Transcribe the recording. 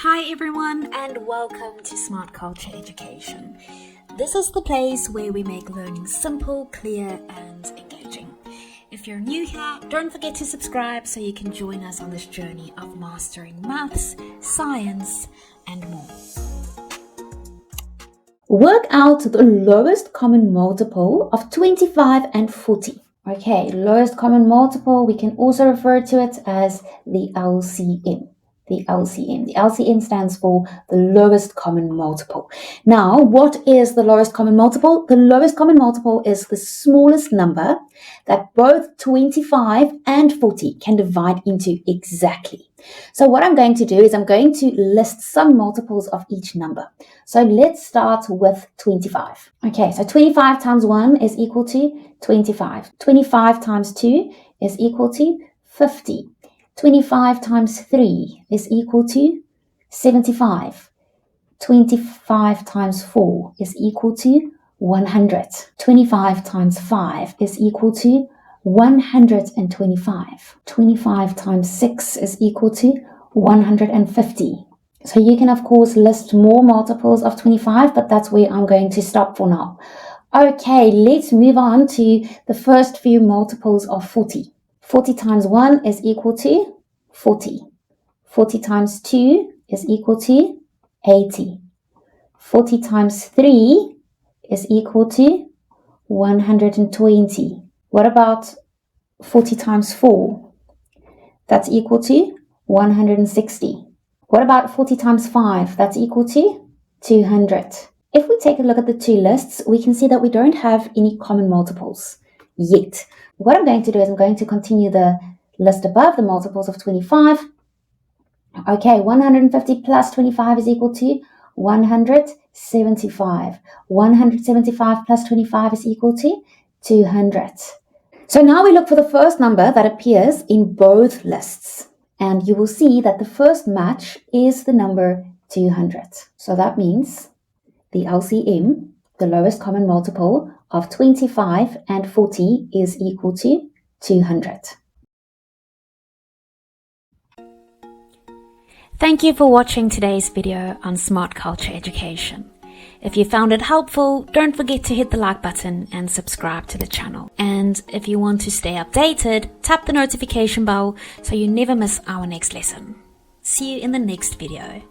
Hi everyone and welcome to Smart Culture Education. This is the place where we make learning simple, clear and engaging. If you're new here, don't forget to subscribe so you can join us on this journey of mastering maths, science and more. Work out the lowest common multiple of 25 and 40. Okay, lowest common multiple, we can also refer to it as the LCM. The LCM. The LCM stands for the lowest common multiple. Now, what is the lowest common multiple? The lowest common multiple is the smallest number that both 25 and 40 can divide into exactly. So what I'm going to do is I'm going to list some multiples of each number. So let's start with 25. Okay, so 25 times 1 is equal to 25. 25 times 2 is equal to 50. 25 times 3 is equal to 75. 25 times 4 is equal to 100. 25 times 5 is equal to 125. 25 times 6 is equal to 150. So you can of course list more multiples of 25, but that's where I'm going to stop for now. Okay, let's move on to the first few multiples of 40. 40 times 1 is equal to 40. 40 times 2 is equal to 80. 40 times 3 is equal to 120. What about 40 times 4? That's equal to 160. What about 40 times 5? That's equal to 200. If we take a look at the two lists, we can see that we don't have any common multiples yet. What I'm going to do is I'm going to continue the list above the multiples of 25. Okay, 150 plus 25 is equal to 175. 175 plus 25 is equal to 200. So now we look for the first number that appears in both lists. And you will see that the first match is the number 200. So that means the LCM, the lowest common multiple of 25 and 40, is equal to 200. Thank you for watching today's video on Smart Culture Education. If you found it helpful, don't forget to hit the like button and subscribe to the channel. And if you want to stay updated, tap the notification bell so you never miss our next lesson. See you in the next video.